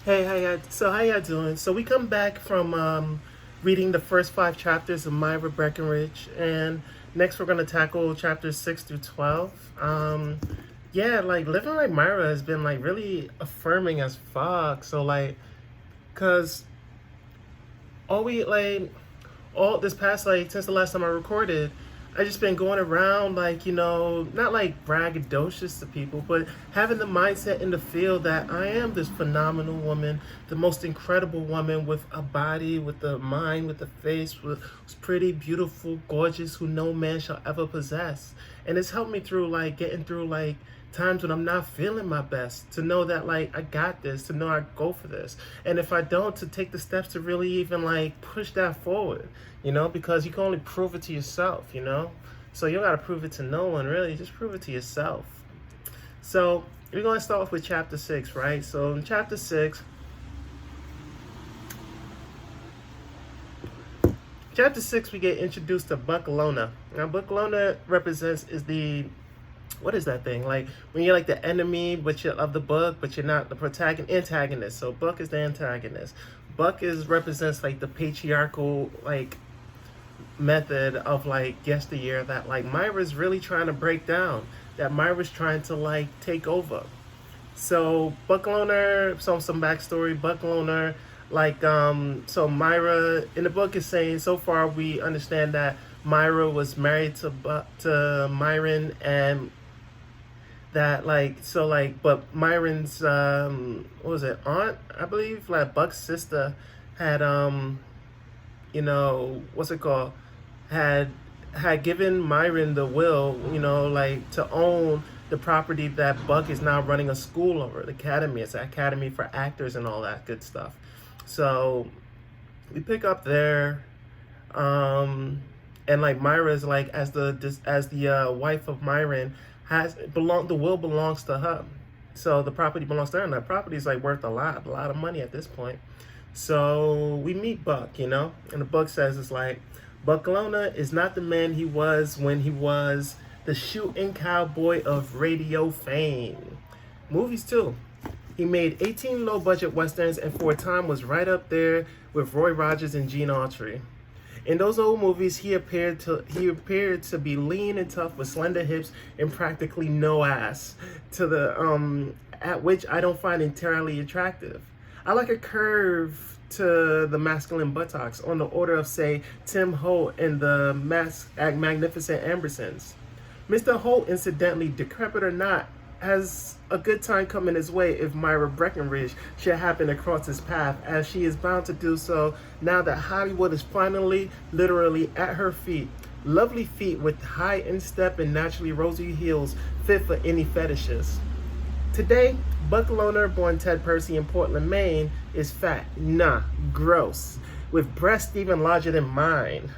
Hey, how y'all doing? So we come back from reading the first five chapters of Myra Breckinridge, and next we're gonna tackle chapters 6 through 12. Yeah, like living like Myra has been like really affirming as fuck. So like, cause all we like all this past like since the last time I recorded, I just been going around like not like braggadocious to people, but having the mindset in the field that I am this phenomenal woman, the most incredible woman with a body, with the mind, with the face, with who's pretty, beautiful, gorgeous, who no man shall ever possess, and it's helped me through like getting through like times when I'm not feeling my best, to know that like I got this, to know I go for this. And if I don't, to take the steps to really even like push that forward, because you can only prove it to yourself. So you don't gotta prove it to no one really, just prove it to yourself. So we're gonna start off with chapter 6, right? So in chapter 6 we get introduced to Buck-Lona. Now Buck-Lona represents is the what is that thing? Like when you're like the enemy, but you're of the book, but you're not the antagonist. So Buck is the antagonist. Buck is represents like the patriarchal like method of like yesteryear that like Myra's really trying to break down. That Myra's trying to like take over. So Buck Loner, some backstory. Buck Loner, like so Myra in the book is saying so far we understand that Myra was married to Myron, and that like so like but Myron's what was it, aunt, I believe, like Buck's sister had what's it called, had given Myron the will, like to own the property that Buck is now running a school over, the academy. It's an academy for actors and all that good stuff. So we pick up there, and like Myra is like as the wife of Myron, the will belongs to her. So the property belongs to her, and that property is like worth a lot of money at this point. So we meet Buck, and the book says it's like Buck-Lona is not the man he was when he was the shooting cowboy of radio fame. Movies too. He made 18 low-budget westerns, and for a time was right up there with Roy Rogers and Gene Autry. In those old movies, he appeared to be lean and tough with slender hips and practically no ass, to the at which I don't find entirely attractive. I like a curve to the masculine buttocks on the order of, say, Tim Holt and the Magnificent Ambersons. Mr. Holt, incidentally, decrepit or not, has a good time coming his way if Myra Breckinridge should happen to cross his path, as she is bound to do so now that Hollywood is finally, literally, at her feet. Lovely feet with high instep and naturally rosy heels fit for any fetishes. Today, Buck Loner, born Ted Percy in Portland, Maine, is fat, gross, with breasts even larger than mine.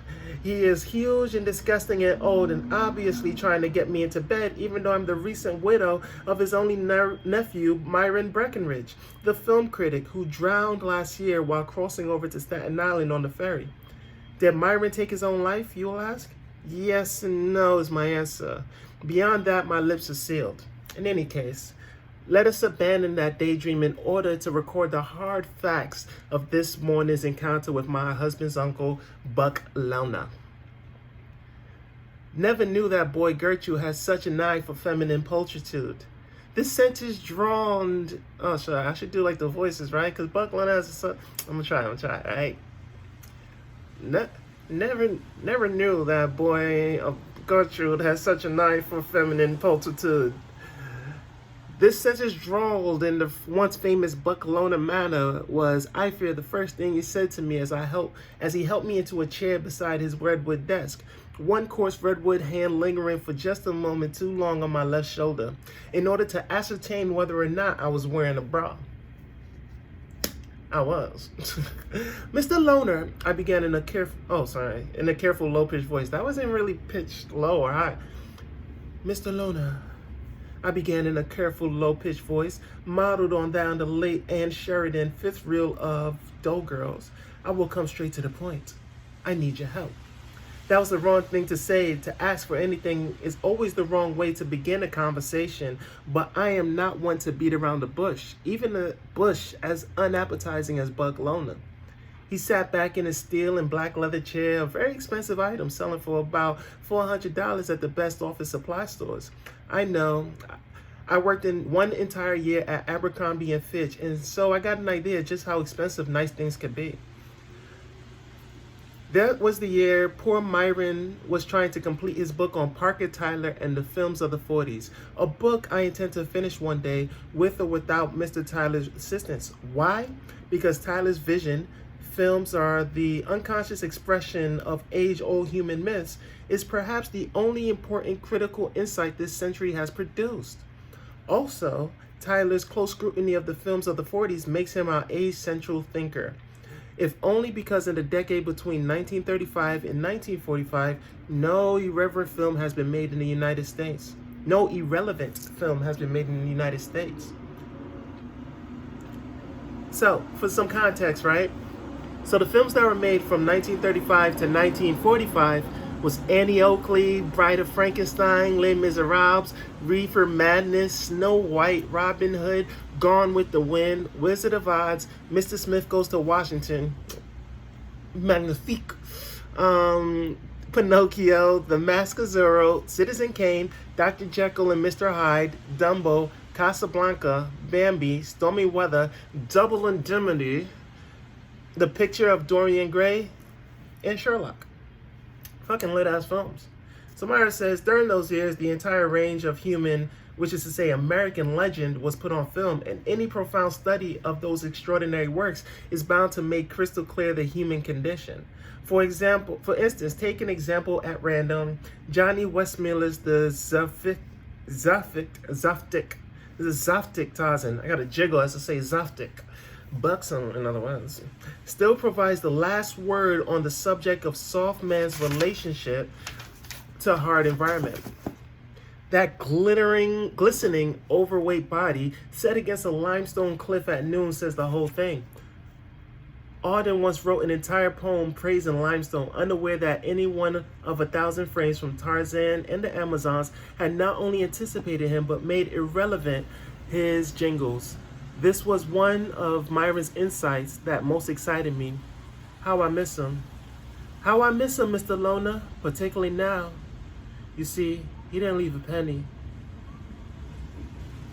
He is huge and disgusting and old, and obviously trying to get me into bed, even though I'm the recent widow of his only nephew, Myron Breckinridge, the film critic who drowned last year while crossing over to Staten Island on the ferry. Did Myron take his own life, you will ask? Yes and no is my answer. Beyond that, my lips are sealed. In any case, let us abandon that daydream in order to record the hard facts of this morning's encounter with my husband's uncle, Buck-Lona. Never knew that boy Gertrude had such an eye for feminine pulchritude. This sentence drawn. Oh, sorry, I should do like the voices, right? Because Buck-Lona has a son. I'm gonna try, all right? Never knew that boy Gertrude had such an eye for feminine pulchritude. This sentence drawled in the once famous Buck-Lona manner was, I fear, the first thing he said to me as he helped me into a chair beside his redwood desk, one coarse redwood hand lingering for just a moment too long on my left shoulder, in order to ascertain whether or not I was wearing a bra. I was. Mr. Loner, I began in a careful low-pitched voice. That wasn't really pitched low or high. Mr. Loner, I began in a careful, low-pitched voice, modeled on that of the late Anne Sheridan, fifth reel of Dough Girls. I will come straight to the point. I need your help. That was the wrong thing to say. To ask for anything is always the wrong way to begin a conversation, but I am not one to beat around the bush, even a bush as unappetizing as Buck-Lona. He sat back in his steel and black leather chair, a very expensive item selling for about $400 at the best office supply stores. I know. I worked in one entire year at Abercrombie and Fitch, and so I got an idea just how expensive nice things could be. That was the year poor Myron was trying to complete his book on Parker Tyler and the films of the 40s, a book I intend to finish one day with or without Mr. Tyler's assistance. Why? Because Tyler's vision, films are the unconscious expression of age-old human myths, is perhaps the only important critical insight this century has produced. Also, Tyler's close scrutiny of the films of the 40s makes him our age-central thinker. If only because in the decade between 1935 and 1945, no irreverent film has been made in the United States. No irrelevant film has been made in the United States. So, for some context, right? So the films that were made from 1935 to 1945 was Annie Oakley, Bride of Frankenstein, Les Miserables, Reefer Madness, Snow White, Robin Hood, Gone with the Wind, Wizard of Oz, Mr. Smith Goes to Washington, Magnifique, Pinocchio, The Mask of Zorro, Citizen Kane, Dr. Jekyll and Mr. Hyde, Dumbo, Casablanca, Bambi, Stormy Weather, Double Indemnity, The Picture of Dorian Gray, and Sherlock. Fucking lit ass films. So Myra says, during those years, the entire range of human, which is to say American legend, was put on film, and any profound study of those extraordinary works is bound to make crystal clear the human condition. For instance, take an example at random, Johnny Westmiller's The Zaftig Tarzan. I got a jiggle as to say Zaftig. Buxom, in other words, still provides the last word on the subject of soft man's relationship to hard environment. That glistening, overweight body set against a limestone cliff at noon says the whole thing. Auden once wrote an entire poem praising limestone, unaware that any one of 1,000 frames from Tarzan and the Amazons had not only anticipated him, but made irrelevant his jingles. This was one of Myron's insights that most excited me. How I miss him. How I miss him, Mr. Lona, particularly now. You see, he didn't leave a penny.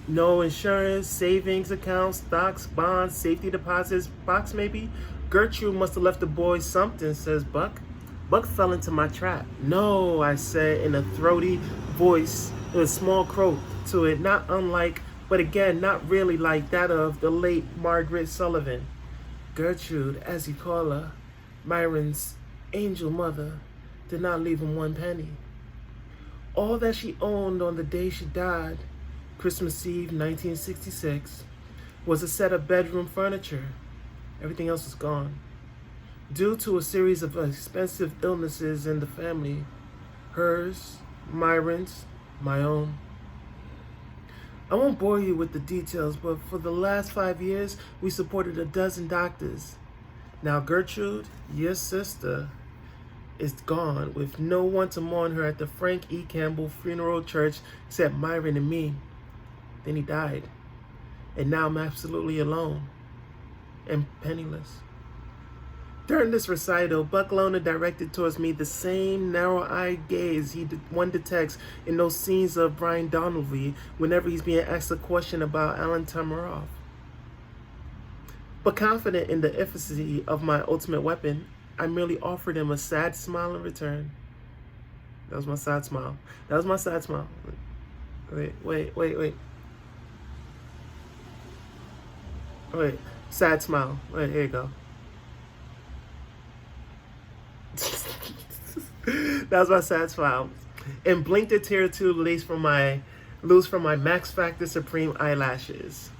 No insurance, savings accounts, stocks, bonds, safety deposits, box maybe. Gertrude must have left the boy something, says Buck. Buck fell into my trap. No, I said in a throaty voice, with a small croak to it, not unlike, but again, not really like that of the late Margaret Sullivan. Gertrude, as you call her, Myron's angel mother, did not leave him one penny. All that she owned on the day she died, Christmas Eve 1966, was a set of bedroom furniture. Everything else was gone. Due to a series of expensive illnesses in the family, hers, Myron's, my own. I won't bore you with the details, but for the last 5 years, we supported 12 doctors. Now Gertrude, your sister, is gone with no one to mourn her at the Frank E. Campbell Funeral Church except Myron and me. Then he died. And now I'm absolutely alone and penniless. During this recital, Buck-Lona directed towards me the same narrow-eyed gaze one detects in those scenes of Brian Donlevy whenever he's being asked a question about Alan Tamaroff. But confident in the efficacy of my ultimate weapon, I merely offered him a sad smile in return. That was my sad smile. That was my sad smile. Wait. Wait, sad smile. Wait, here you go. That was my sad smile. And blinked a tear or two loose from my Max Factor Supreme eyelashes.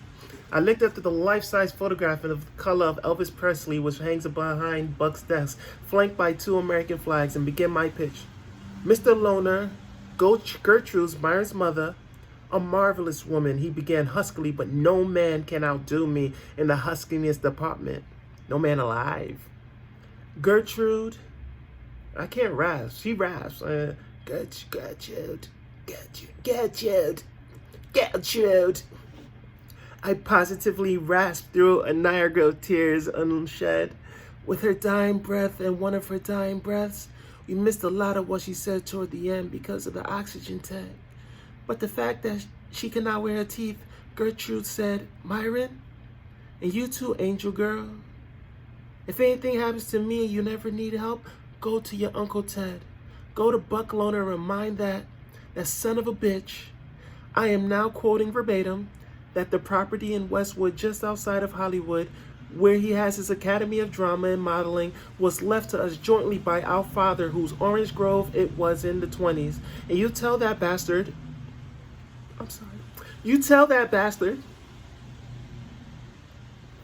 I looked up at the life-size photograph of the color of Elvis Presley, which hangs behind Buck's desk, flanked by 2 American flags, and began my pitch. Mr. Lona, Gertrude's Myron's mother, a marvelous woman, he began huskily, but no man can outdo me in the huskiness department. No man alive. Gertrude I can't rasp. She rasps. Gertrude. I positively rasped through a Niagara of tears unshed. With her dying breath and one of her dying breaths, we missed a lot of what she said toward the end because of the oxygen tank. But the fact that she cannot wear her teeth, Gertrude said, Myron, and you too, angel girl. If anything happens to me and you never need help, go to your Uncle Ted. Go to Buck Loner and remind that son of a bitch, I am now quoting verbatim, that the property in Westwood just outside of Hollywood, where he has his Academy of Drama and Modeling, was left to us jointly by our father, whose Orange Grove it was in the 20s. And you tell that bastard, you tell that bastard,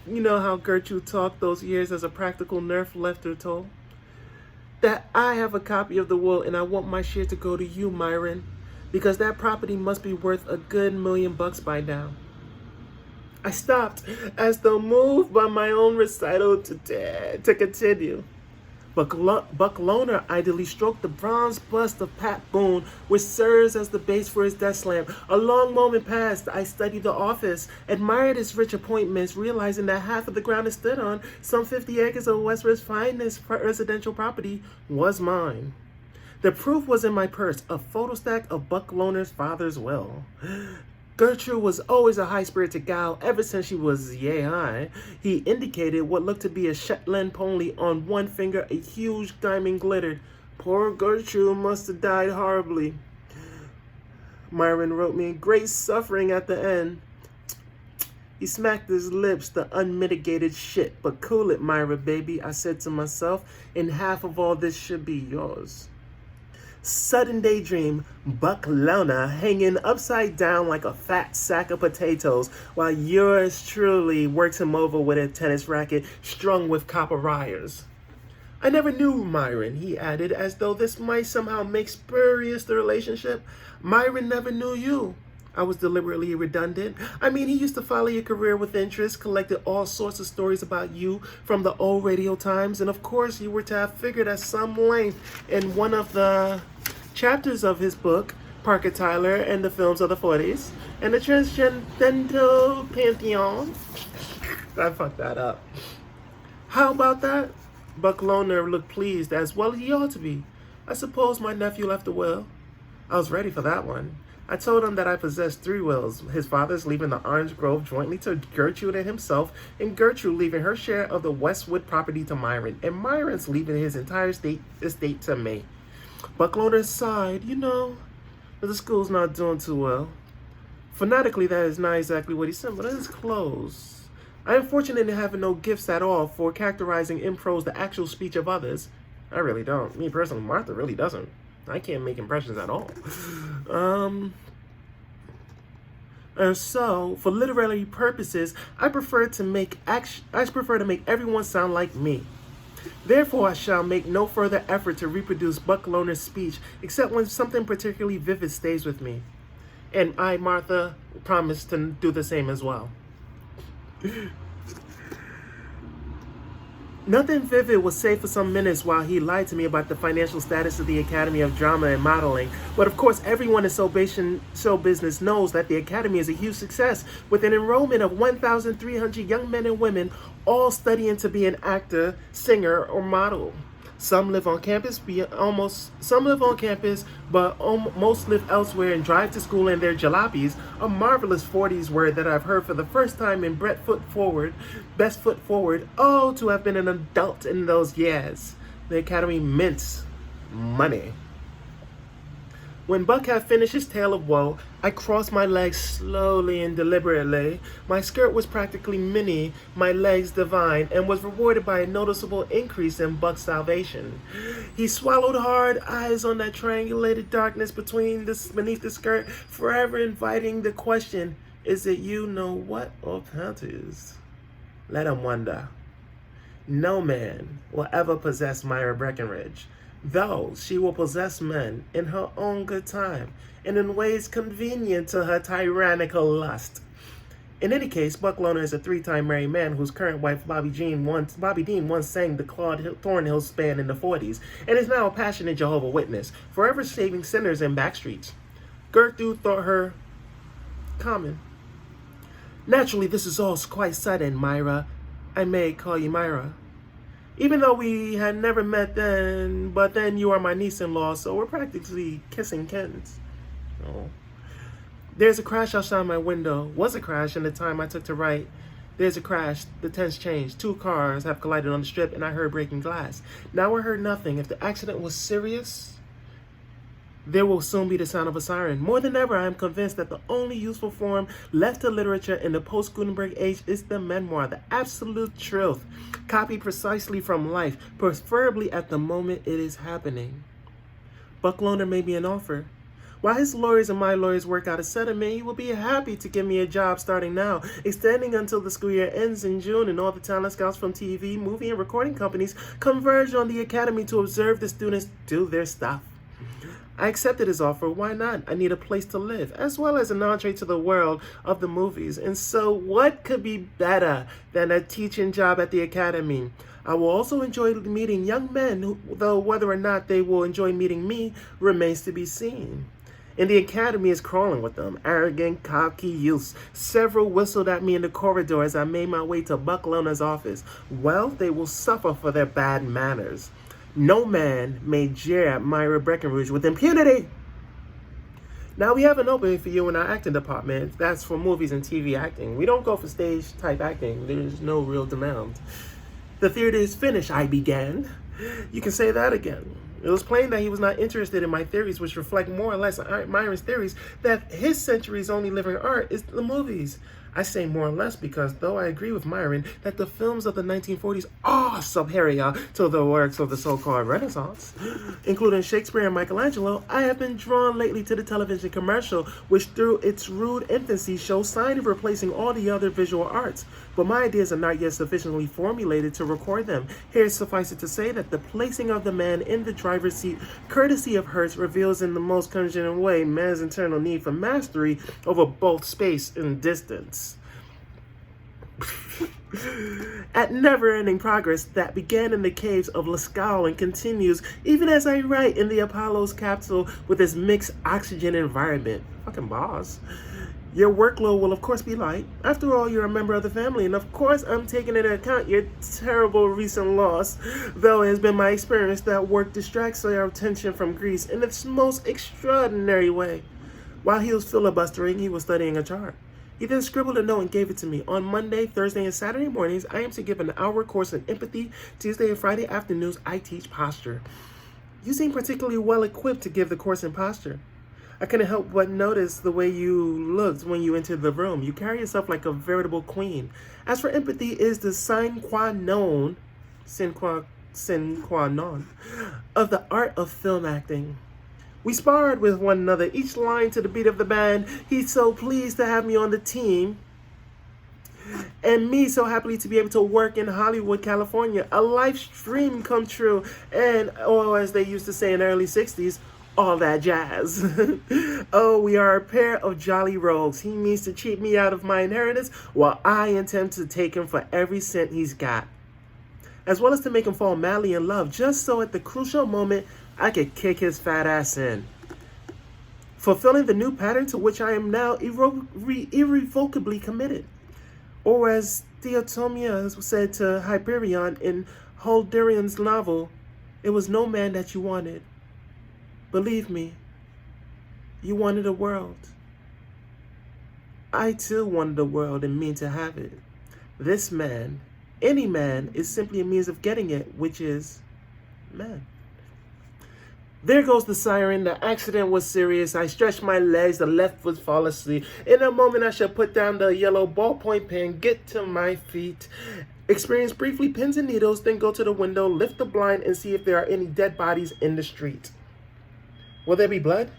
you know how Gertrude talked those years as a practical nerf left her told, that I have a copy of the will and I want my share to go to you, Myron, because that property must be worth a good $1 million by now. I stopped, as though moved by my own recital to continue. Buck Loner idly stroked the bronze bust of Pat Boone, which serves as the base for his desk lamp. A long moment passed. I studied the office, admired its rich appointments, realizing that half of the ground it stood on, some 50 acres of Westwood's finest residential property, was mine. The proof was in my purse, a photostack of Buck Loner's father's will. Gertrude was always a high-spirited gal ever since she was yay high. He indicated what looked to be a Shetland pony on one finger, a huge diamond glittered. Poor Gertrude must have died horribly. Myron wrote me, great suffering at the end. He smacked his lips, the unmitigated shit. But cool it, Myra, baby, I said to myself, and half of all this should be yours. Sudden daydream, Buck Loner hanging upside down like a fat sack of potatoes while yours truly works him over with a tennis racket strung with copper wires. I never knew Myron, he added, as though this might somehow make spurious the relationship. Myron never knew you. I was deliberately redundant. I mean, he used to follow your career with interest, collected all sorts of stories about you from the old radio times, and of course you were to have figured at some length in one of the chapters of his book, Parker Tyler and the Films of the 40s, and the Transgender Pantheon. I fucked that up. How about that? Buck Loner looked pleased, as well as he ought to be. I suppose my nephew left a will. I was ready for that one. I told him that I possessed 3 wills, his father's leaving the Orange Grove jointly to Gertrude and himself, and Gertrude leaving her share of the Westwood property to Myron, and Myron's leaving his entire estate to me. Buck Loner sighed, but the school's not doing too well. Phonetically, that is not exactly what he said, but it is close. I am fortunate in having no gifts at all for characterizing in prose the actual speech of others. I really don't. Me personally, Martha really doesn't. I can't make impressions at all. And so, for literary purposes, I prefer to make everyone sound like me. Therefore, I shall make no further effort to reproduce Buck Loner's speech, except when something particularly vivid stays with me. And I, Martha, promise to do the same as well. Nothing vivid was said for some minutes while he lied to me about the financial status of the Academy of Drama and Modeling. But of course, everyone in show business knows that the Academy is a huge success, with an enrollment of 1,300 young men and women, all studying to be an actor, singer, or model. Some live on campus, but most live elsewhere and drive to school in their jalopies, a marvelous 40s word that I've heard for the first time in Best Foot Forward. Oh, to have been an adult in those years. The Academy mints money. When Buck had finished his tale of woe, I crossed my legs slowly and deliberately. My skirt was practically mini, my legs divine, and was rewarded by a noticeable increase in Buck's salvation. He swallowed hard, eyes on that triangulated darkness beneath the skirt, forever inviting the question, is it you know what or panties? Let him wonder. No man will ever possess Myra Breckinridge, though she will possess men in her own good time and in ways convenient to her tyrannical lust. In any case, Buck Loner is a three-time married man whose current wife, Bobby Dean, once sang the Claude Thornhill span in the 40s, and is now a passionate Jehovah's Witness, forever saving sinners in backstreets. Gertrude thought her common. Naturally, this is all quite sudden, Myra. I may call you Myra. Even though we had never met then, but then you are my niece-in-law, so we're practically kissing kittens. Oh. There's a crash outside my window. Was a crash in the time I took to write. There's a crash. The tense changed. 2 cars have collided on the strip, and I heard breaking glass. Now I heard nothing. If the accident was serious, there will soon be the sound of a siren. More than ever, I am convinced that the only useful form left to literature in the post-Gutenberg age is the memoir, the absolute truth, copied precisely from life, preferably at the moment it is happening. Buck Loner made me an offer. While his lawyers and my lawyers work out a settlement, he will be happy to give me a job starting now, extending until the school year ends in June, and all the talent scouts from TV, movie, and recording companies converge on the academy to observe the students do their stuff. I accepted his offer. Why not? I need a place to live, as well as an entree to the world of the movies. And so what could be better than a teaching job at the academy? I will also enjoy meeting young men, though whether or not they will enjoy meeting me remains to be seen. And the academy is crawling with them, arrogant, cocky youths. Several whistled at me in the corridor as I made my way to Buck Loner's office. Well, they will suffer for their bad manners. No man may jeer at Myra Breckinridge with impunity. Now we have an opening for you in our acting department. That's for movies and TV acting. We don't go for stage type acting. There's no real demand. The theater is finished, I began. You can say that again. It was plain that he was not interested in my theories, which reflect more or less Myron's theories that his century's only living art is the movies. I say more or less because, though I agree with Myron that the films of the 1940s are superior to the works of the so-called Renaissance, including Shakespeare and Michelangelo, I have been drawn lately to the television commercial, which through its rude infancy shows signs of replacing all the other visual arts. But my ideas are not yet sufficiently formulated to record them. Here suffice it to say that the placing of the man in the driver's seat, courtesy of Hertz, reveals in the most cogent way man's internal need for mastery over both space and distance. At never-ending progress that began in the caves of Lascaux and continues even as I write in the Apollo's capsule with its mixed oxygen environment. Fucking boss. Your workload will of course be light. After all, you're a member of the family, and of course I'm taking into account your terrible recent loss, though it has been my experience that work distracts our attention from Greece in its most extraordinary way. While he was filibustering, he was studying a chart. He then scribbled a note and gave it to me. On Monday, Thursday, and Saturday mornings, I am to give an hour course in empathy. Tuesday and Friday afternoons, I teach posture. You seem particularly well equipped to give the course in posture. I couldn't help but notice the way you looked when you entered the room. You carry yourself like a veritable queen. As for empathy, it is the sine qua non of the art of film acting. We sparred with one another, each line to the beat of the band. He's so pleased to have me on the team. And me so happily to be able to work in Hollywood, California. A life dream come true. And, oh, as they used to say in the early 60s, all that jazz. Oh, we are a pair of jolly rogues. He means to cheat me out of my inheritance, while I intend to take him for every cent he's got. As well as to make him fall madly in love, just so at the crucial moment, I could kick his fat ass in. Fulfilling the new pattern to which I am now irrevocably committed. Or as Theotomia said to Hyperion in Holderion's novel, it was no man that you wanted. Believe me, you wanted a world. I too wanted a world and mean to have it. This man, any man, is simply a means of getting it, which is man. There goes the siren. The accident was serious. I stretched my legs. The left foot fall asleep. In a moment, I shall put down the yellow ballpoint pen, get to my feet, experience briefly pins and needles, then go to the window, lift the blind, and see if there are any dead bodies in the street. Will there be blood?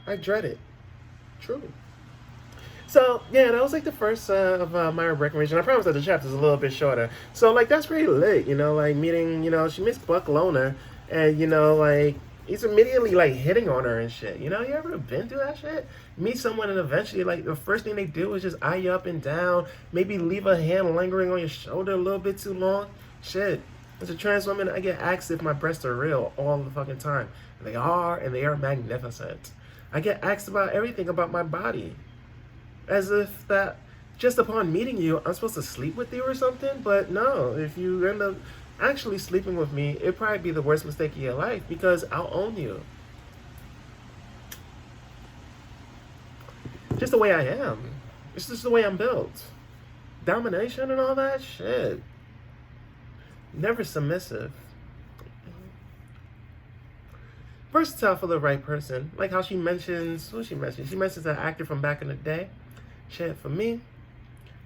I dread it. True. So, yeah, that was like the first of Myra Breckinridge, and I promise that the chapter's a little bit shorter. So, like, that's pretty lit, you know, like, meeting, you know, she meets Buck Loner, and, you know, like, he's immediately, like, hitting on her and shit. You know, you ever been through that shit? meet someone and eventually, like, the first thing they do is just eye you up and down, maybe leave a hand lingering on your shoulder a little bit too long. Shit. As a trans woman, I get asked if my breasts are real all the fucking time. And they are magnificent. I get asked about everything about my body. As if that, just upon meeting you, I'm supposed to sleep with you or something? But no, if you end up actually sleeping with me, it'd probably be the worst mistake of your life because I'll own you. Just the way I am. It's just the way I'm built. Domination and all that shit. Never submissive. Versatile for the right person. Like how she mentions, she mentions an actor from back in the day. Shit, for me,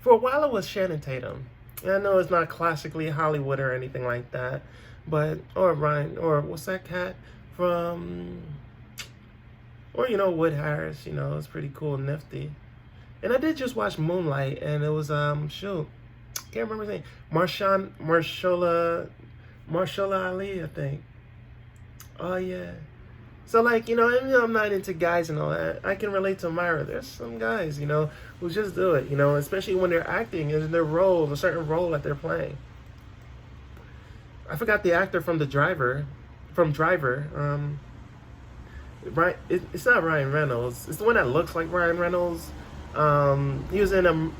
for a while it was Shannon Tatum. And I know it's not classically Hollywood or anything like that, but, or Ryan, or what's that cat from, or, Wood Harris, it's pretty cool and nifty. And I did just watch Moonlight, and it was, shoot, can't remember his name. Marshala Ali, I think. Oh, yeah. So, like, I'm not into guys and all that. I can relate to Myra. There's some guys, who just do it, especially when they're acting in their role, a certain role that they're playing. I forgot the actor from Driver. Right, it's not Ryan Reynolds. It's the one that looks like Ryan Reynolds. He was in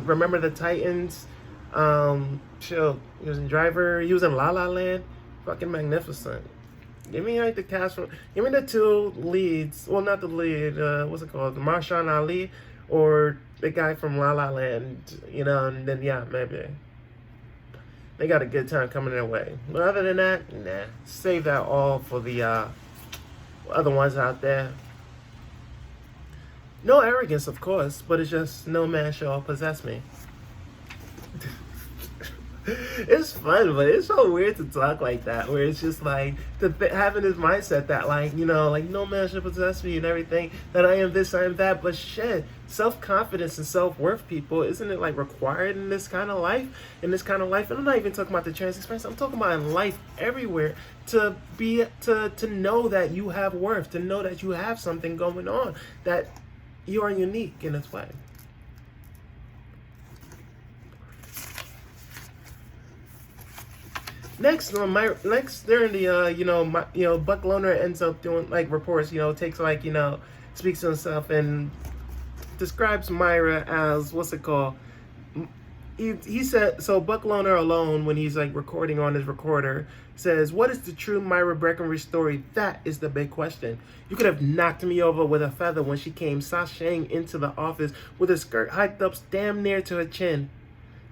Remember the Titans. He was in Driver. He was in La La Land. Fucking magnificent. Give me like the cast from. Give me the two leads. Well, not the lead. What's it called? Marshawn Ali or the guy from La La Land. And then maybe they got a good time coming their way. But other than that, nah. Save that all for the other ones out there. No arrogance, of course, but it's just no man shall possess me. It's fun, but it's so weird to talk like that, where it's just like having this mindset that like no man should possess me and everything, that I am this, I am that. But shit, self-confidence and self-worth, people, isn't it like required in this kind of life? And I'm not even talking about the trans experience. I'm talking about in life everywhere, to know that you have worth, to know that you have something going on, that you are unique in its way. Next, during the Buck Loner ends up doing like reports, takes like speaks to himself and describes Myra as what's it called? He said, so Buck Loner alone, when he's like recording on his recorder, says, "What is the true Myra Breckinridge story? That is the big question. You could have knocked me over with a feather when she came sashaying into the office with her skirt hiked up damn near to her chin.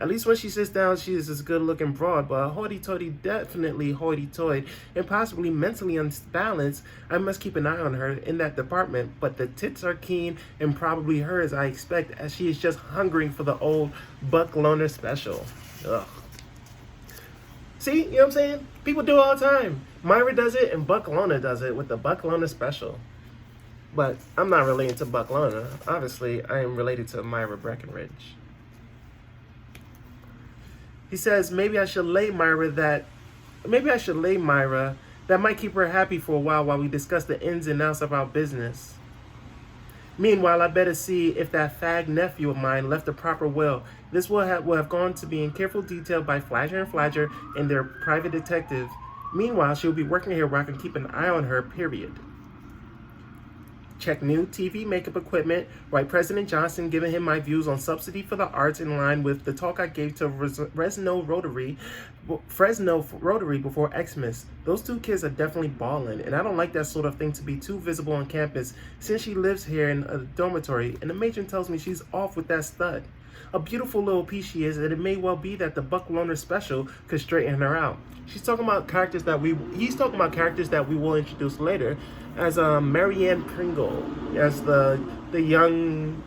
At least when she sits down, she is this good-looking broad, but hoity-toity, definitely hoity-toity, and possibly mentally unbalanced. I must keep an eye on her in that department, but the tits are keen and probably hers, I expect, as she is just hungering for the old Buck Loner special." Ugh. See, what I'm saying? People do it all the time. Myra does it, and Buck Loner does it with the Buck Loner special. But I'm not related to Buck Loner. Obviously, I am related to Myra Breckinridge. He says, maybe I should lay Myra. That might keep her happy for a while we discuss the ins and outs of our business. Meanwhile, I better see if that fag nephew of mine left a proper will. This will have gone to be in careful detail by Fladger and their private detective. Meanwhile, she'll be working here where I can keep an eye on her, period. Check new TV makeup equipment. Write President Johnson, giving him my views on subsidy for the arts in line with the talk I gave to Fresno Rotary before Xmas. Those two kids are definitely balling, and I don't like that sort of thing to be too visible on campus since she lives here in a dormitory, and the matron tells me she's off with that stud. A beautiful little piece she is, and it may well be that the Buck Loner special could straighten her out. He's talking about characters that we will introduce later, as Marianne Pringle, as the young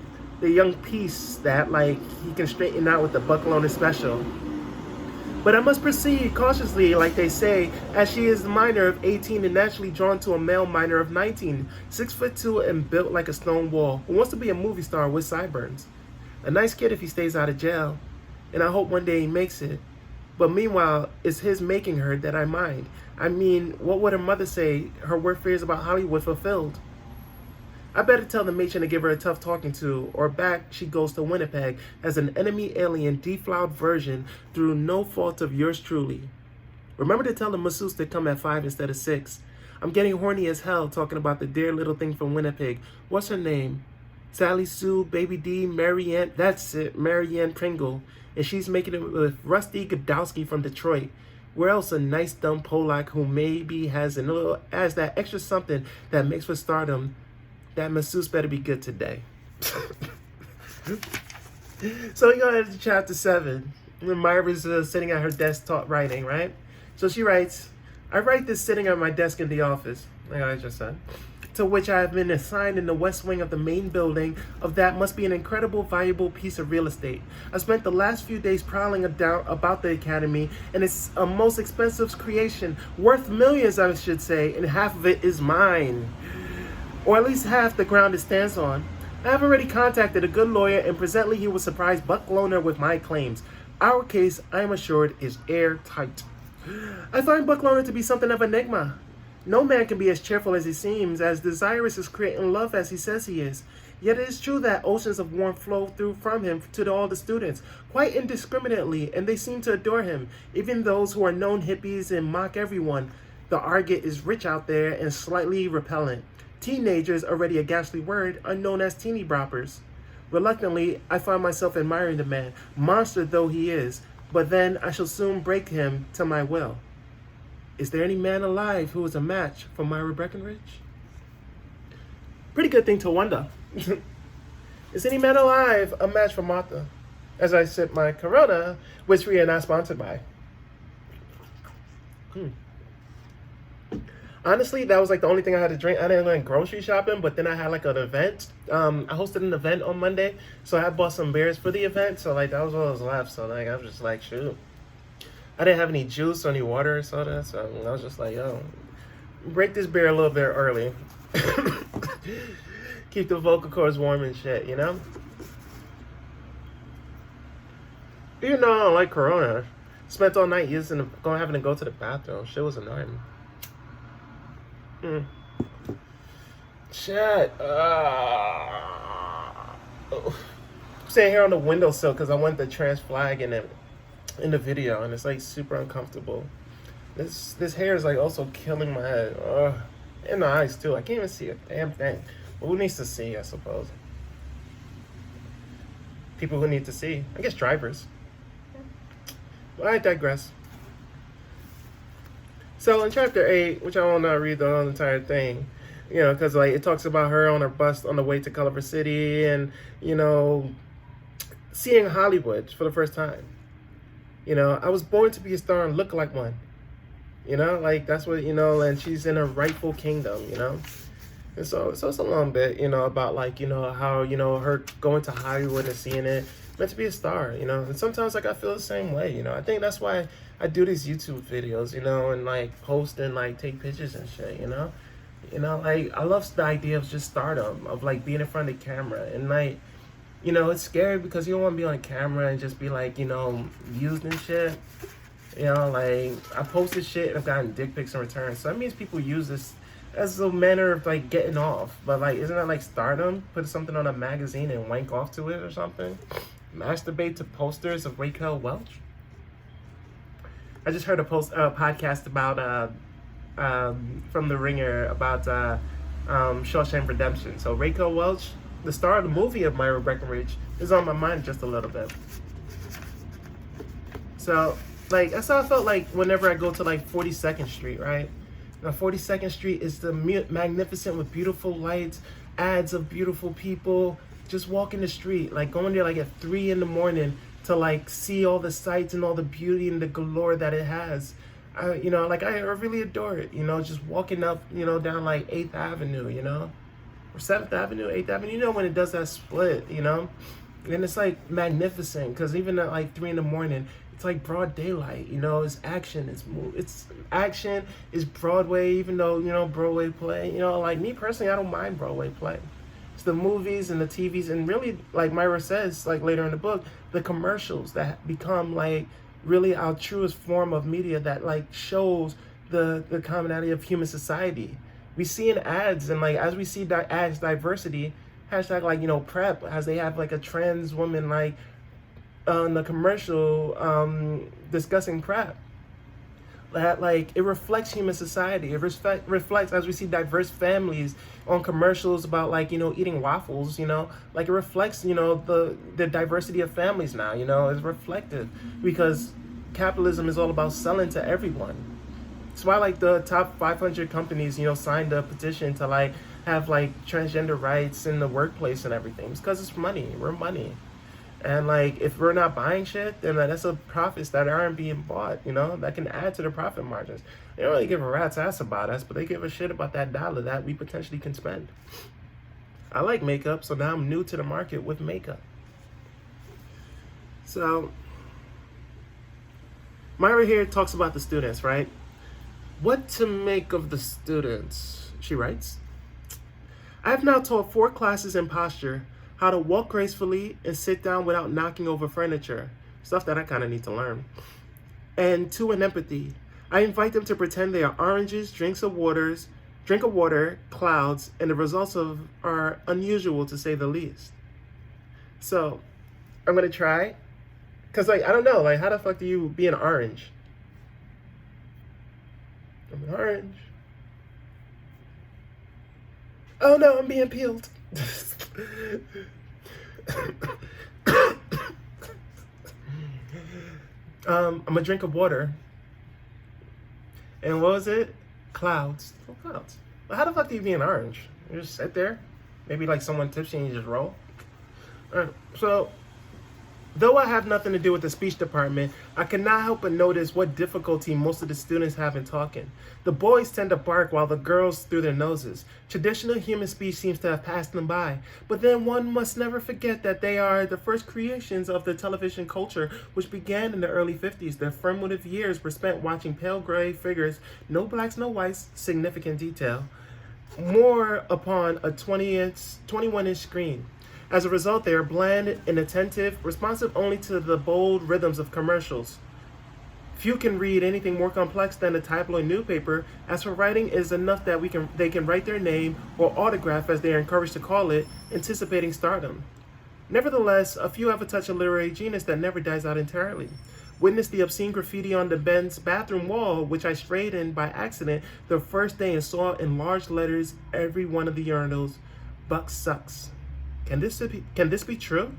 piece that like he can straighten out with the Buck Loner special. But I must proceed cautiously, like they say, as she is a minor of 18 and naturally drawn to a male minor of 19, 6'2" and built like a stone wall, who wants to be a movie star with sideburns. A nice kid if he stays out of jail, and I hope one day he makes it. But meanwhile, it's his making her that I mind. I mean, what would her mother say? Her work fears about Hollywood fulfilled. I better tell the matron to give her a tough talking to, or back she goes to Winnipeg as an enemy alien deflowered version through no fault of yours truly. Remember to tell the masseuse to come at 5 instead of 6. I'm getting horny as hell talking about the dear little thing from Winnipeg. What's her name? Sally Sue, Baby D, Marianne, that's it, Marianne Pringle. And she's making it with Rusty Godowski from Detroit. Where else a nice dumb Polak who maybe has that extra something that makes for stardom. That masseuse better be good today. So we go into chapter 7. Myra's sitting at her desk writing, right? So she writes, I write this sitting at my desk in the office, like I just said, to which I have been assigned in the west wing of the main building of that must be an incredible, valuable piece of real estate. I spent the last few days prowling about the academy, and it's a most expensive creation, worth millions, I should say, and half of it is mine. Or at least half the ground it stands on. I have already contacted a good lawyer, and presently he will surprise Buck Loner with my claims. Our case, I am assured, is airtight. I find Buck Loner to be something of an enigma. No man can be as cheerful as he seems, as desirous as creating love as he says he is. Yet it is true that oceans of warmth flow through from him to all the students, quite indiscriminately, and they seem to adore him, even those who are known hippies and mock everyone. The argot is rich out there and slightly repellent. Teenagers, already a ghastly word, are known as teeny boppers. Reluctantly, I find myself admiring the man, monster though he is, but then I shall soon break him to my will. Is there any man alive who is a match for Myra Breckinridge? Pretty good thing to wonder. Is any man alive a match for Martha? As I sip my Corona, which we are not sponsored by. Honestly, that was like the only thing I had to drink. I didn't go grocery shopping, but then I had like an event. I hosted an event on Monday, so I bought some beers for the event. So like that was what was left. So like I was just like, shoot. I didn't have any juice or any water or soda, so I was just like, yo, break this beer a little bit early. Keep the vocal cords warm and shit, you know? Even though I don't like Corona, spent all night having to go to the bathroom. Shit was annoying. Shit. I'm sitting here on the windowsill because I went the trans flag in the video, and it's like super uncomfortable. This hair is like also killing my head. In the eyes too. I can't even see a damn thing. But who needs to see, I suppose? People who need to see. I guess drivers. But I digress. So in chapter 8, which I will not read the whole entire thing, you know, because like it talks about her on her bus on the way to Culver City, and you know, seeing Hollywood for the first time. You know, I was born to be a star and look like one. You know, like that's what, you know, and she's in her rightful kingdom, you know. And so it's a little bit, you know, about like, you know, how, you know, her going to Hollywood and seeing it, meant to be a star, you know. And sometimes like I feel the same way, you know. I think that's why I do these YouTube videos, you know, and like post and like take pictures and shit, you know. You know, like I love the idea of just stardom, of like being in front of the camera, and like, you know, it's scary because you don't want to be on camera and just be like, you know, used and shit. You know, like I posted shit and I've gotten dick pics in return, so that means people use this as a manner of like getting off. But like, isn't that like stardom? Put something on a magazine and wank off to it or something? Masturbate to posters of Raquel Welch? I just heard a podcast about from The Ringer about Shawshank Redemption. So Raquel Welch, the star of the movie of Myra Breckinridge, is on my mind just a little bit. So like that's how I felt like whenever I go to like 42nd Street, right? Now 42nd Street is the magnificent with beautiful lights, ads of beautiful people, just walking the street, like going there like at 3 a.m. to like see all the sights and all the beauty and the galore that it has. You know, like I really adore it, you know, just walking up, you know, down like 8th Avenue, you know, or 7th Avenue, 8th Avenue, you know, when it does that split, you know, and it's like magnificent because even at like 3 a.m, it's like broad daylight, you know, it's action, it's action, it's Broadway, even though, you know, Broadway play, you know, like me personally, I don't mind Broadway play. It's the movies and the TVs, and really, like Myra says, like later in the book, the commercials that become like really our truest form of media that like shows the commonality of human society. We see in ads, and like as we see ads diversity, hashtag like, you know, prep, as they have like a trans woman like on the commercial discussing prep. That like it reflects human society. It reflects as we see diverse families on commercials about like, you know, eating waffles, you know, like it reflects, you know, the diversity of families now, you know, is reflective because capitalism is all about selling to everyone. It's why like the top 500 companies, you know, signed a petition to like have like transgender rights in the workplace and everything. It's because it's money. We're money. And like if we're not buying shit, then that's a profits that aren't being bought, you know, that can add to the profit margins. They don't really give a rat's ass about us, but they give a shit about that dollar that we potentially can spend. I like makeup, so now I'm new to the market with makeup. So Myra here talks about the students, right? What to make of the students? She writes, I have now taught 4 classes in posture, how to walk gracefully and sit down without knocking over furniture, stuff that I kind of need to learn, and 2 in empathy. I invite them to pretend they are oranges, drink of water, clouds, and the results are unusual to say the least. So I'm gonna try, cause like I don't know, like how the fuck do you be an orange? I'm an orange. Oh no, I'm being peeled. I'm a drink of water. And what was it? Clouds. Oh, clouds. But how the fuck do you be an orange? You just sit there? Maybe like someone tips you and you just roll? Alright, so though I have nothing to do with the speech department, I cannot help but notice what difficulty most of the students have in talking. The boys tend to bark while the girls through their noses. Traditional human speech seems to have passed them by. But then one must never forget that they are the first creations of the television culture, which began in the early 50s. Their formative years were spent watching pale gray figures, no blacks, no whites, significant detail, more upon a 21-inch screen. As a result, they are bland and attentive, responsive only to the bold rhythms of commercials. Few can read anything more complex than a tabloid newspaper. As for writing, it is enough that they can write their name or autograph, as they are encouraged to call it, anticipating stardom. Nevertheless, a few have a touch of literary genius that never dies out entirely. Witness the obscene graffiti on the Ben's bathroom wall, which I strayed in by accident the first day and saw in large letters every one of the urinals, "Buck sucks." Can this be true?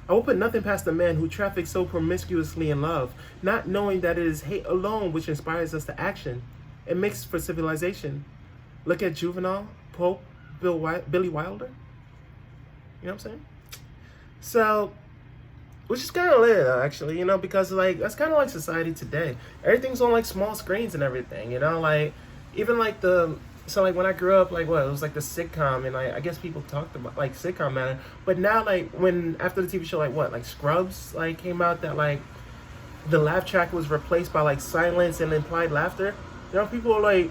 I will put nothing past the man who traffics so promiscuously in love, not knowing that it is hate alone which inspires us to action and makes for civilization. Look at Juvenal, Pope, Billy Wilder. You know what I'm saying? So, which is kind of lit, actually, you know, because like that's kind of like society today. Everything's on like small screens and everything, you know, like even like so like when I grew up, like what, it was like the sitcom, and like I guess people talked about like sitcom manner. But now like when after the TV show like what, like Scrubs like came out, that like the laugh track was replaced by like silence and implied laughter. You know, people like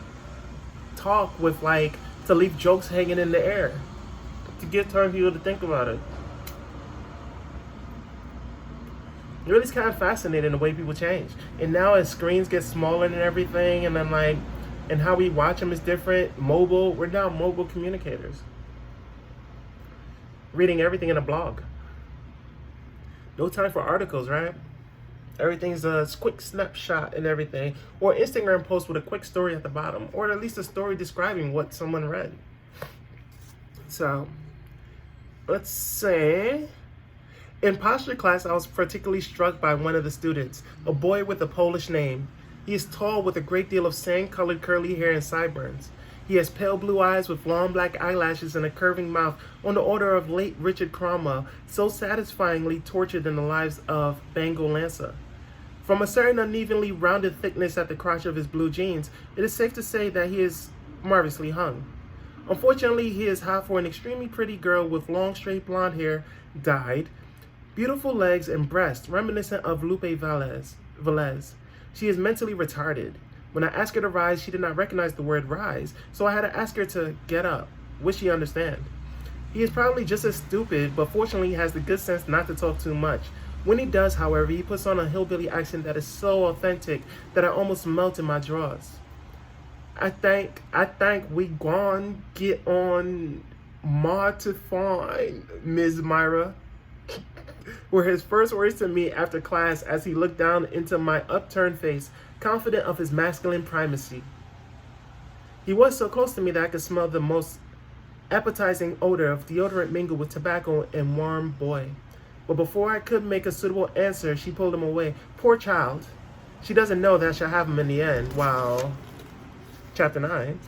talk with like to leave jokes hanging in the air to get turn people to think about it. It really is kind of fascinating the way people change. And now as screens get smaller and everything, and then like and how we watch them is different. Mobile, we're now mobile communicators. Reading everything in a blog. No time for articles, right? Everything's a quick snapshot and everything. Or Instagram post with a quick story at the bottom. Or at least a story describing what someone read. So, let's say, in posture class, I was particularly struck by one of the students, a boy with a Polish name. He is tall with a great deal of sand-colored curly hair and sideburns. He has pale blue eyes with long black eyelashes and a curving mouth on the order of late Richard Cromwell, so satisfyingly tortured in the lives of Bango Lanza. From a certain unevenly rounded thickness at the crotch of his blue jeans, it is safe to say that he is marvelously hung. Unfortunately, he is hot for an extremely pretty girl with long straight blonde hair, dyed, beautiful legs and breasts reminiscent of Lupe Velez. She is mentally retarded. When I asked her to rise, she did not recognize the word rise, so I had to ask her to get up, which she understand. He is probably just as stupid, but fortunately he has the good sense not to talk too much. When he does, however, he puts on a hillbilly accent that is so authentic that I almost melt in my drawers. I think we gone get on more to find Ms. Myra, were his first words to me after class as he looked down into my upturned face, confident of his masculine primacy. He was so close to me that I could smell the most appetizing odor of deodorant mingled with tobacco and warm boy. But before I could make a suitable answer, she pulled him away. Poor child. She doesn't know that I shall have him in the end. Wow. Chapter 9.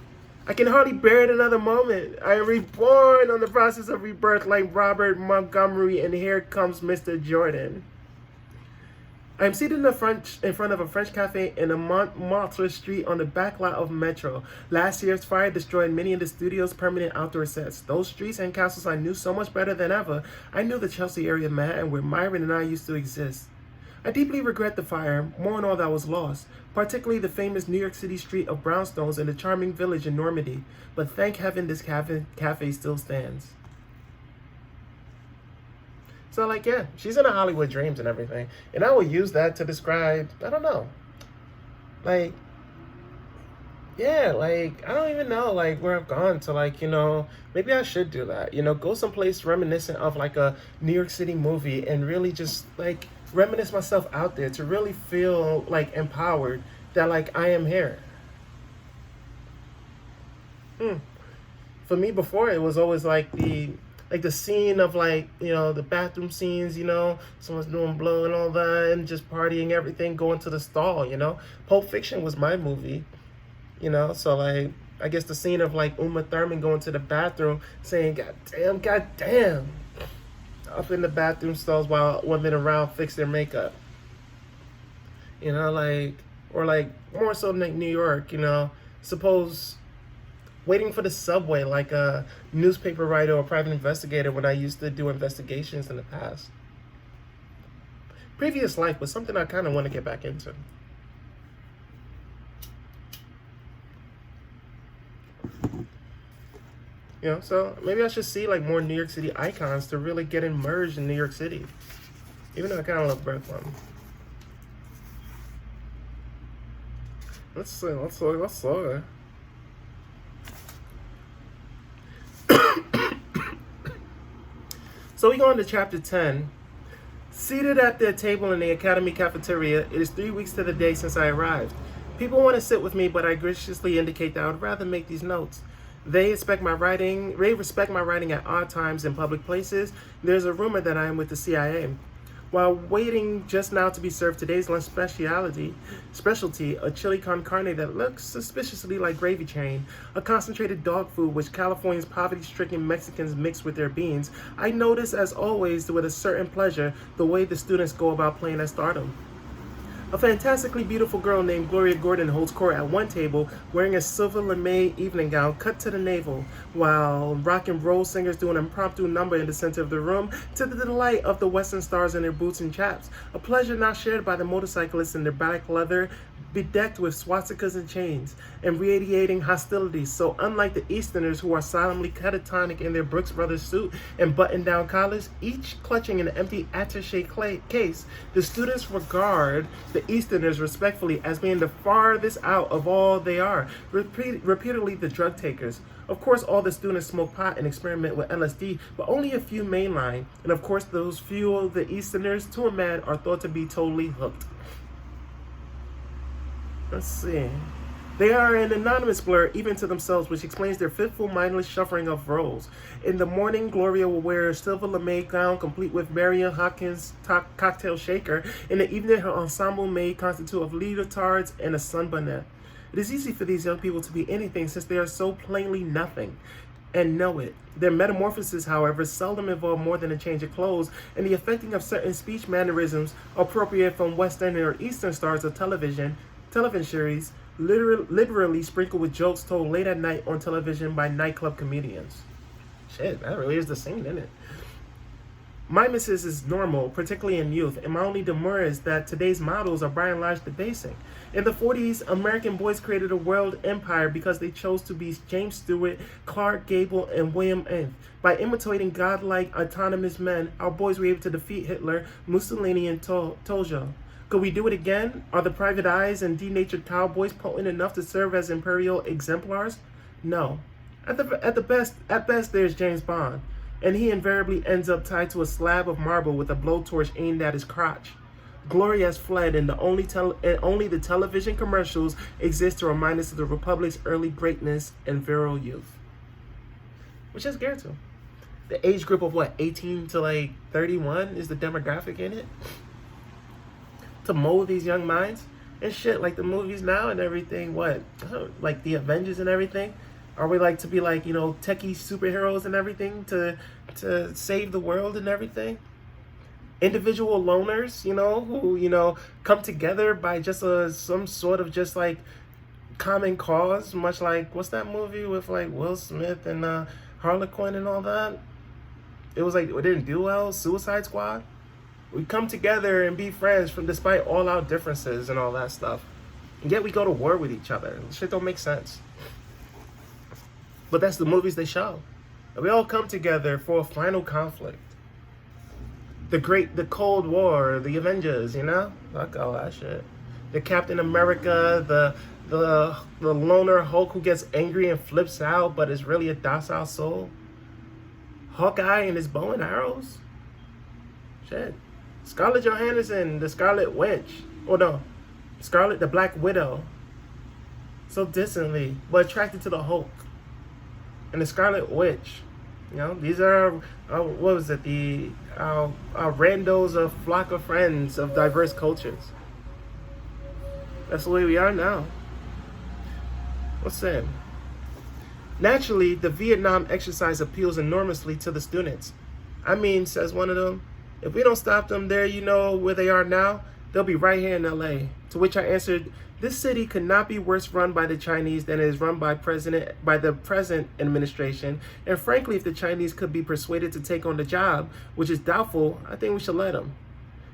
I can hardly bear it another moment. I am reborn on the process of rebirth like Robert Montgomery, and here comes Mr. Jordan. I am seated in front of a French cafe in a Montmartre street on the back lot of Metro. Last year's fire destroyed many of the studio's permanent outdoor sets. Those streets and castles I knew so much better than ever. I knew the Chelsea area of Manhattan where Myron and I used to exist. I deeply regret the fire, more and all that was lost, particularly the famous New York City street of brownstones and the charming village in Normandy. But thank heaven this cafe still stands. So, like, yeah, she's in a Hollywood Dreams and everything. And I will use that to describe, I don't know. Like, yeah, like, I don't even know, like, where I've gone to, like, maybe I should do that. Go someplace reminiscent of, like, a New York City movie and really just, like, reminisce myself out there to really feel, like, empowered that, like, I am here. For me, before, it was always, like, the scene of, like, the bathroom scenes, someone's doing blow and all that, and just partying, everything, going to the stall, Pulp Fiction was my movie, so, like, I guess the scene of, like, Uma Thurman going to the bathroom saying, God damn, up in the bathroom stalls while women around fix their makeup, like, or, like, more so like New York, suppose waiting for the subway like a newspaper writer or private investigator when I used to do investigations in the past. Previous life was something I kind of want to get back into. So maybe I should see like more New York City icons to really get immersed in New York City. Even though I kind of love Brooklyn. Let's see. So we go into chapter 10. Seated at their table in the academy cafeteria, it is 3 weeks to the day since I arrived. People want to sit with me, but I graciously indicate that I would rather make these notes. They respect my writing at odd times in public places. There's a rumor that I am with the CIA. While waiting just now to be served today's lunch specialty, a chili con carne that looks suspiciously like gravy train, a concentrated dog food which California's poverty-stricken Mexicans mix with their beans, I notice, as always, with a certain pleasure, the way the students go about playing at stardom. A fantastically beautiful girl named Gloria Gordon holds court at one table, wearing a silver lame evening gown cut to the navel, while rock and roll singers do an impromptu number in the center of the room to the delight of the Western stars in their boots and chaps, a pleasure not shared by the motorcyclists in their black leather, bedecked with swastikas and chains, and radiating hostility. So unlike the Easterners who are solemnly catatonic in their Brooks Brothers suit and button-down collars, each clutching an empty attaché case, the students regard the Easterners respectfully as being the farthest out of all they are, repeatedly the drug takers. Of course, all the students smoke pot and experiment with LSD, but only a few mainline. And of course, those few, the Easterners, to a man, are thought to be totally hooked. Let's see. They are an anonymous blur, even to themselves, which explains their fitful, mindless shuffling of roles. In the morning, Gloria will wear a silver lame gown, complete with Marion Hopkins' cocktail shaker. In the evening, her ensemble may constitute of leotards and a sunbonnet. It is easy for these young people to be anything, since they are so plainly nothing, and know it. Their metamorphoses, however, seldom involve more than a change of clothes, and the affecting of certain speech mannerisms appropriate from Western or Eastern stars of television series, literally sprinkled with jokes told late at night on television by nightclub comedians. Shit, that really is the scene, isn't it? My missus is normal, particularly in youth, and my only demur is that today's models are by and large debasing. In the 40s, American boys created a world empire because they chose to be James Stewart, Clark Gable, and William F. By imitating godlike, autonomous men, our boys were able to defeat Hitler, Mussolini, and Tojo. Could we do it again? Are the private eyes and denatured cowboys potent enough to serve as imperial exemplars? No. At best, there's James Bond, and he invariably ends up tied to a slab of marble with a blowtorch aimed at his crotch. Glory has fled, and only the television commercials exist to remind us of the Republic's early greatness and virile youth. Which is scared to. The age group of 18 to 31 is the demographic in it. To mold these young minds and shit, like the movies now and everything. Like the Avengers and everything. Are we to be techie superheroes and everything to save the world and everything? Individual loners, who come together by just some sort of just common cause, much like what's that movie with Will Smith and Harlequin and all that? It was it didn't do well. Suicide Squad. We come together and be friends despite all our differences and all that stuff. And yet we go to war with each other. Shit don't make sense. But that's the movies they show. And we all come together for a final conflict. The Cold War, the Avengers, Fuck all that shit. The Captain America, the loner Hulk who gets angry and flips out but is really a docile soul. Hawkeye and his bow and arrows. Shit. Scarlett Johansson, the Scarlet Witch. Scarlet the Black Widow. So distantly, but attracted to the Hulk. And the Scarlet Witch. These are, what was it, our randos, a flock of friends of diverse cultures. That's the way we are now. What's that? Naturally, the Vietnam exercise appeals enormously to the students. Says one of them, if we don't stop them there, where they are now, they'll be right here in LA. To which I answered, this city could not be worse run by the Chinese than it is run by the present administration. And frankly, if the Chinese could be persuaded to take on the job, which is doubtful, I think we should let them.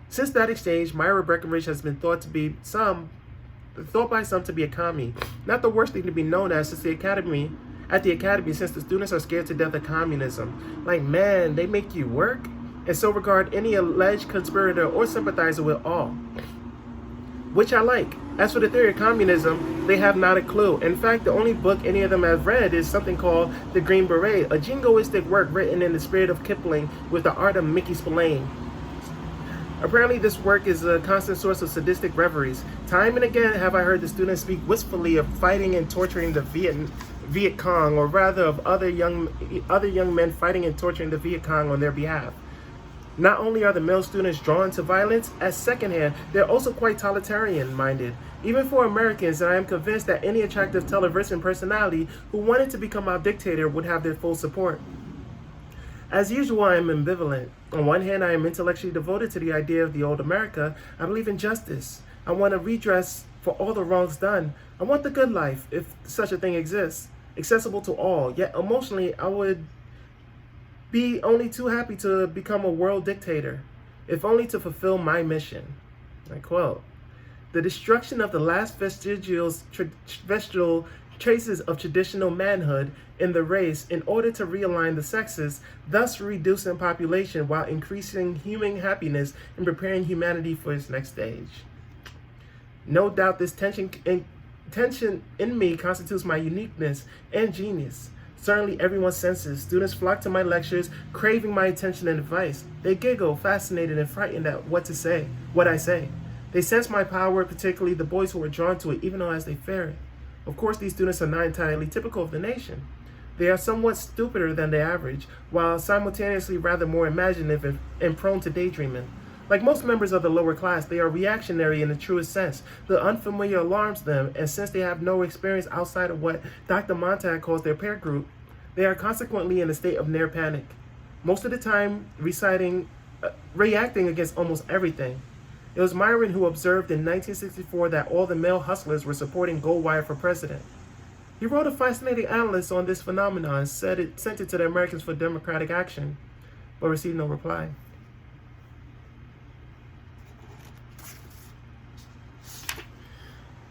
Since that exchange, Myra Breckinridge has been thought by some to be a commie. Not the worst thing to be known as since at the academy, since the students are scared to death of communism. Man, they make you work? And so regard any alleged conspirator or sympathizer with awe. Which I like. As for the theory of communism, they have not a clue. In fact, the only book any of them have read is something called The Green Beret, a jingoistic work written in the spirit of Kipling with the art of Mickey Spillane. Apparently, this work is a constant source of sadistic reveries. Time and again have I heard the students speak wistfully of fighting and torturing the Viet Cong, or rather of other young men fighting and torturing the Viet Cong on their behalf. Not only are the male students drawn to violence as secondhand, they're also quite totalitarian-minded. Even for Americans, and I am convinced that any attractive television personality who wanted to become our dictator would have their full support. As usual, I am ambivalent. On one hand, I am intellectually devoted to the idea of the old America. I believe in justice. I want a redress for all the wrongs done. I want the good life, if such a thing exists, accessible to all. Yet emotionally, I would be only too happy to become a world dictator, if only to fulfill my mission. I quote, the destruction of the last vestigial traces of traditional manhood in the race in order to realign the sexes, thus reducing population while increasing human happiness and preparing humanity for its next stage. No doubt this tension in me constitutes my uniqueness and genius. Certainly everyone senses. Students flock to my lectures, craving my attention and advice. They giggle, fascinated and frightened at what I say. They sense my power, particularly the boys who are drawn to it, even though as they fear it. Of course, these students are not entirely typical of the nation. They are somewhat stupider than the average, while simultaneously rather more imaginative and prone to daydreaming. Like most members of the lower class, they are reactionary in the truest sense. The unfamiliar alarms them, and since they have no experience outside of what Dr. Montag calls their peer group, they are consequently in a state of near panic. Most of the time, reacting against almost everything. It was Myron who observed in 1964 that all the male hustlers were supporting Goldwire for president. He wrote a fascinating analysis on this phenomenon and sent it to the Americans for Democratic Action, but received no reply.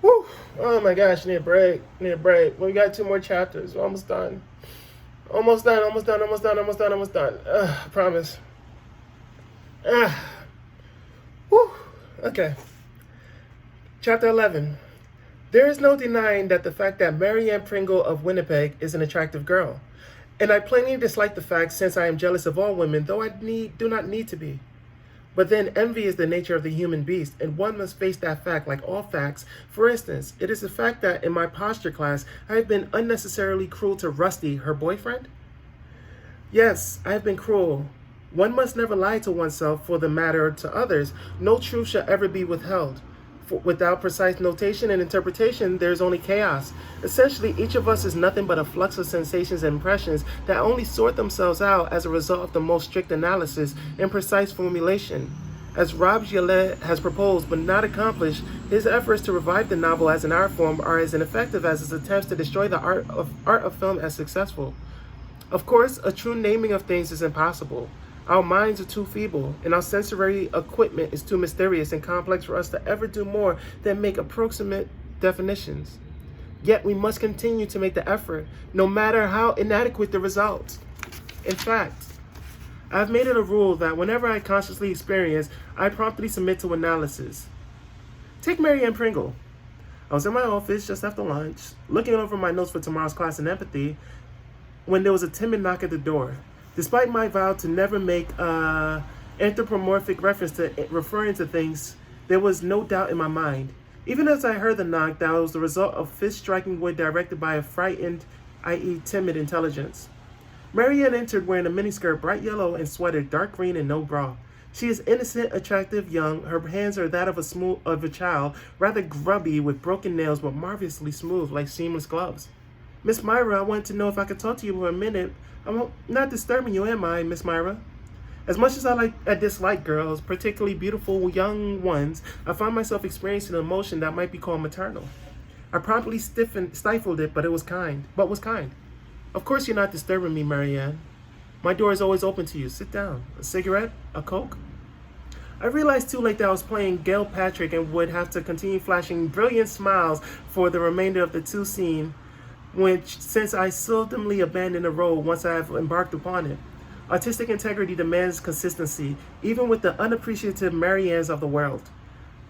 Whew. Oh my gosh, need a break. Well, we got 2 more chapters. We're almost done. Almost done. I promise. Whew. Okay. Chapter 11. There is no denying that the fact that Marianne Pringle of Winnipeg is an attractive girl. And I plainly dislike the fact since I am jealous of all women, though do not need to be. But then envy is the nature of the human beast, and one must face that fact like all facts. For instance, it is the fact that in my posture class, I have been unnecessarily cruel to Rusty, her boyfriend. Yes, I have been cruel. One must never lie to oneself for the matter to others. No truth shall ever be withheld. Without precise notation and interpretation, there is only chaos. Essentially, each of us is nothing but a flux of sensations and impressions that only sort themselves out as a result of the most strict analysis and precise formulation. As Rob Gillet has proposed but not accomplished, his efforts to revive the novel as an art form are as ineffective as his attempts to destroy the art of film as successful. Of course, a true naming of things is impossible. Our minds are too feeble, and our sensory equipment is too mysterious and complex for us to ever do more than make approximate definitions. Yet we must continue to make the effort, no matter how inadequate the results. In fact, I've made it a rule that whenever I consciously experience, I promptly submit to analysis. Take Marianne Pringle. I was in my office just after lunch, looking over my notes for tomorrow's class in empathy, when there was a timid knock at the door. Despite my vow to never make anthropomorphic reference to referring to things, there was no doubt in my mind. Even as I heard the knock, that was the result of fist striking wood directed by a frightened, i.e. timid intelligence. Marianne entered wearing a miniskirt, bright yellow, and sweater, dark green, and no bra. She is innocent, attractive, young. Her hands are that of a child, rather grubby with broken nails, but marvelously smooth, like seamless gloves. Miss Myra, I wanted to know if I could talk to you for a minute. I'm not disturbing you, am I, Miss Myra? As much as I dislike girls, particularly beautiful young ones, I find myself experiencing an emotion that might be called maternal. I promptly stifled it, but was kind. Of course you're not disturbing me, Marianne. My door is always open to you. Sit down. A cigarette? A Coke? I realized too late that I was playing Gail Patrick and would have to continue flashing brilliant smiles for the remainder of the two scene, since I seldomly abandon the role once I have embarked upon it. Artistic integrity demands consistency, even with the unappreciative Mariannes of the world.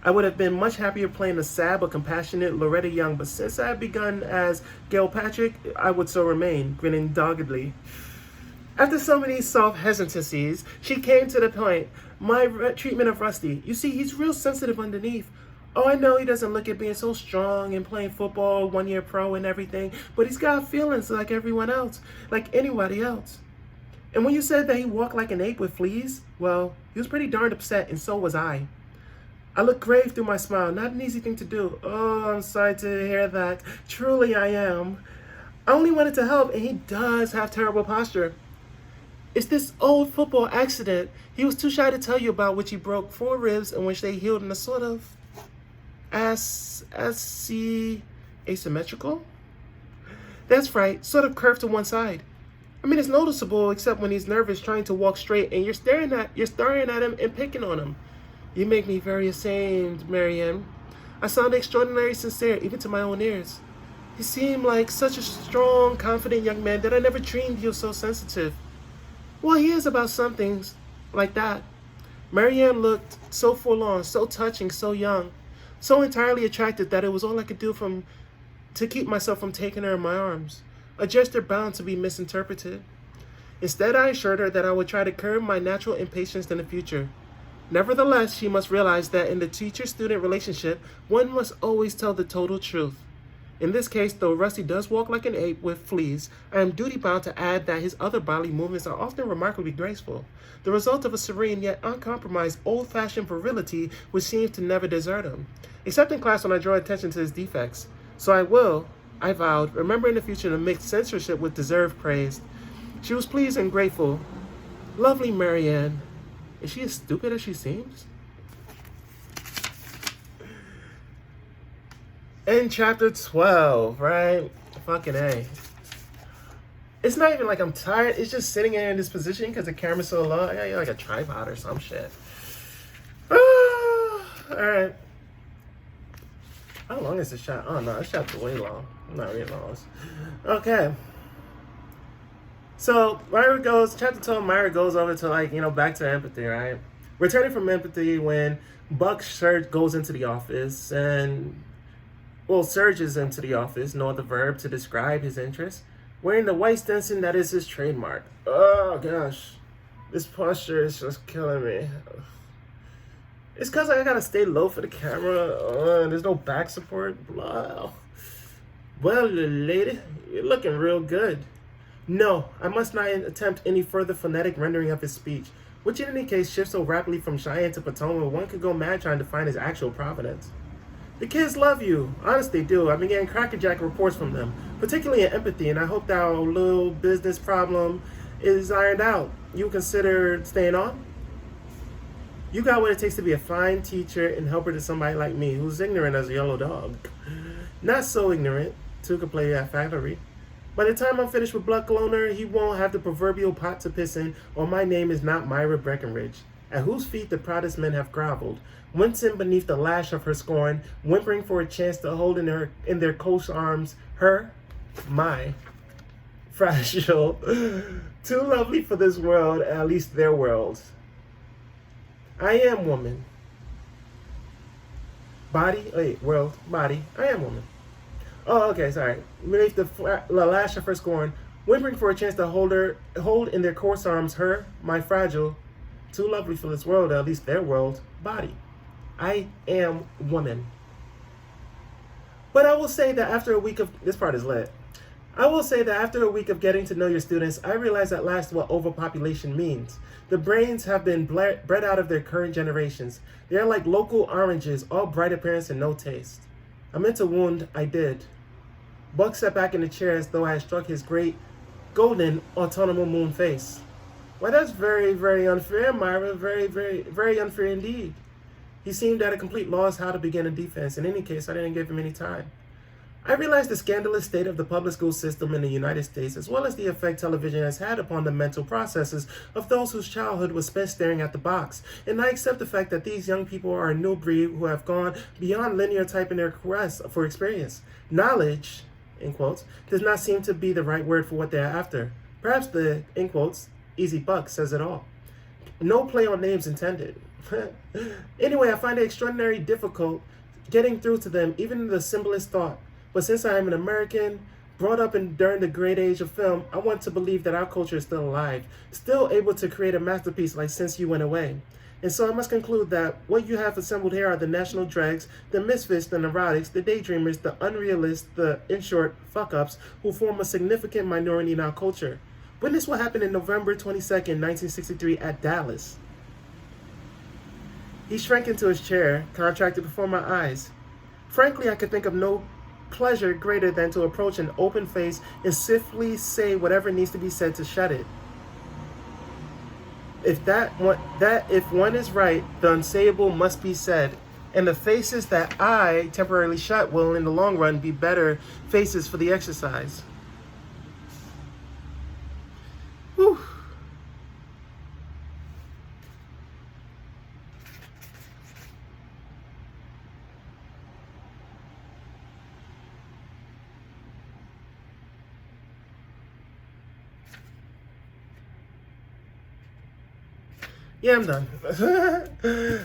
I would have been much happier playing a sad but compassionate Loretta Young, but since I had begun as Gail Patrick, I would so remain, grinning doggedly. After so many soft hesitancies, she came to the point. My treatment of Rusty. You see, he's real sensitive underneath. Oh, I know he doesn't look at being so strong and playing football, 1-year pro and everything, but he's got feelings like everyone else, like anybody else. And when you said that he walked like an ape with fleas, well, he was pretty darned upset, and so was I. I looked grave through my smile, not an easy thing to do. Oh, I'm sorry to hear that. Truly I am. I only wanted to help, and he does have terrible posture. It's this old football accident he was too shy to tell you about, which he broke 4 ribs and which they healed in a sort of asymmetrical? That's right, sort of curved to one side. I mean, it's noticeable except when he's nervous trying to walk straight and you're staring at him and picking on him. You make me very ashamed, Marianne. I sound extraordinarily sincere, even to my own ears. He seemed like such a strong, confident young man that I never dreamed he was so sensitive. Well, he is about some things like that. Marianne looked so forlorn, so touching, so young, so entirely attractive that it was all I could do to keep myself from taking her in my arms, a gesture bound to be misinterpreted. Instead, I assured her that I would try to curb my natural impatience in the future. Nevertheless, she must realize that in the teacher-student relationship, one must always tell the total truth. In this case, though Rusty does walk like an ape with fleas, I am duty-bound to add that his other bodily movements are often remarkably graceful, the result of a serene yet uncompromised old-fashioned virility which seems to never desert him, except in class when I draw attention to his defects. So I vowed, remember in the future to mix censorship with deserved praise. She was pleased and grateful. Lovely Marianne. Is she as stupid as she seems? In chapter 12, right? Fucking A. It's not even like I'm tired. It's just sitting in this position because the camera's so low. I got like a tripod or some shit. Alright. How long is this shot? Oh no, this shot's way long. Not really long. Okay. So chapter 12, Myra goes over to back to empathy, right? Returning from empathy when Buck goes into the office and, surges into the office, no other verb to describe his interest, wearing the white Stetson that is his trademark. Oh gosh, this posture is just killing me. It's because I gotta stay low for the camera. There's no back support. Blah. Well, lady, you're looking real good. No, I must not attempt any further phonetic rendering of his speech, which in any case shifts so rapidly from Cheyenne to Potomac, one could go mad trying to find his actual provenance. The kids love you. Honest, they do. I've been getting crackerjack reports from them, particularly in empathy, and I hope that our little business problem is ironed out. You consider staying on? You got what it takes to be a fine teacher and helper to somebody like me, who's ignorant as a yellow dog. Not so ignorant, two could play that factory. By the time I'm finished with Blood Cloner, he won't have the proverbial pot to piss in, or my name is not Myra Breckinridge, at whose feet the proudest men have groveled, wincing beneath the lash of her scorn, whimpering for a chance to hold in their close arms my fragile, too lovely for this world, at least their world. I am woman. Body, I am woman. Oh, okay, sorry. Beneath the lash of her scorn, whimpering for a chance to hold in their coarse arms my fragile, too lovely for this world, at least their world, body. I am woman. But I will say that after a week of, this part is lit. I will say that after a week of getting to know your students, I realized at last what overpopulation means. The brains have been bred out of their current generations. They are like local oranges, all bright appearance and no taste. I meant to wound, I did. Buck sat back in the chair as though I had struck his great, golden, autumnal moon face. Why, that's very, very unfair, Myra. Very, very, very unfair indeed. He seemed at a complete loss how to begin a defense. In any case, I didn't give him any time. I realized the scandalous state of the public school system in the United States, as well as the effect television has had upon the mental processes of those whose childhood was spent staring at the box. And I accept the fact that these young people are a new breed who have gone beyond linear type in their quest for experience. Knowledge, in quotes, does not seem to be the right word for what they are after. Perhaps the, in quotes, easy buck says it all. No play on names intended. Anyway, I find it extraordinarily difficult getting through to them, even in the simplest thought. But since I am an American, brought up during the great age of film, I want to believe that our culture is still alive, still able to create a masterpiece like Since You Went Away. And so I must conclude that what you have assembled here are the national dregs, the misfits, the neurotics, the daydreamers, the unrealists, the, in short, fuck-ups, who form a significant minority in our culture. Witness what happened in November 22nd, 1963 at Dallas. He shrank into his chair, contracted before my eyes. Frankly, I could think of no pleasure greater than to approach an open face and swiftly say whatever needs to be said to shut it. If one is right, the unsayable must be said, and the faces that I temporarily shut will in the long run be better faces for the exercise. Whew. Yeah, I'm done.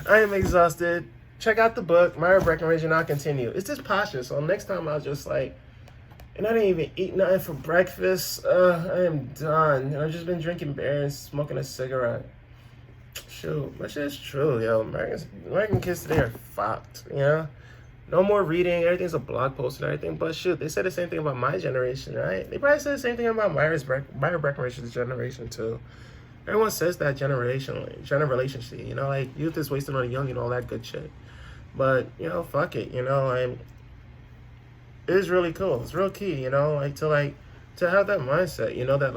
I am exhausted. Check out the book, Myra Breckinridge, and I'll continue. It's just posture, so next time I'll just and I didn't even eat nothing for breakfast. I am done. And I've just been drinking beer and smoking a cigarette. Shoot, that shit's true, yo. American kids today are fucked, you know? No more reading, everything's a blog post and everything, but shoot, they said the same thing about my generation, right? They probably said the same thing about Myra Breckinridge's generation, too. Everyone says that generationally, you know, like youth is wasted on the young and all that good shit. But, you know, fuck it, you know, it is really cool. It's real key, you know, to have that mindset, you know, that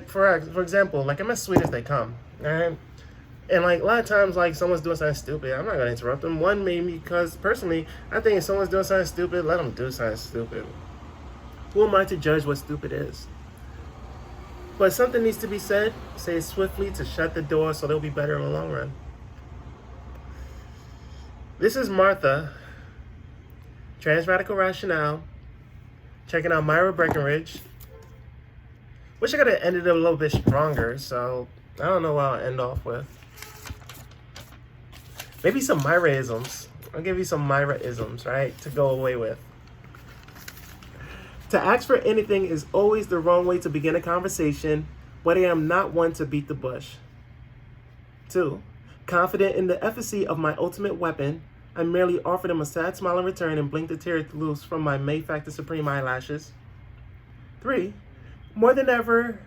for example, I'm as sweet as they come, right? And a lot of times, someone's doing something stupid, I'm not gonna interrupt them. One, maybe because personally, I think if someone's doing something stupid, let them do something stupid. Who am I to judge what stupid is? But something needs to be said. Say it swiftly to shut the door so they'll be better in the long run. This is Martha, Trans Radical Rationale, checking out Myra Breckinridge. Wish I could have ended it a little bit stronger, so I don't know what I'll end off with. Maybe some Myra-isms. I'll give you some Myra-isms, right, to go away with. To ask for anything is always the wrong way to begin a conversation, but I am not one to beat the bush. 2. Confident in the efficacy of my ultimate weapon, I merely offered him a sad smile in return and blinked a tear loose from my May Factor Supreme eyelashes. 3. More than ever,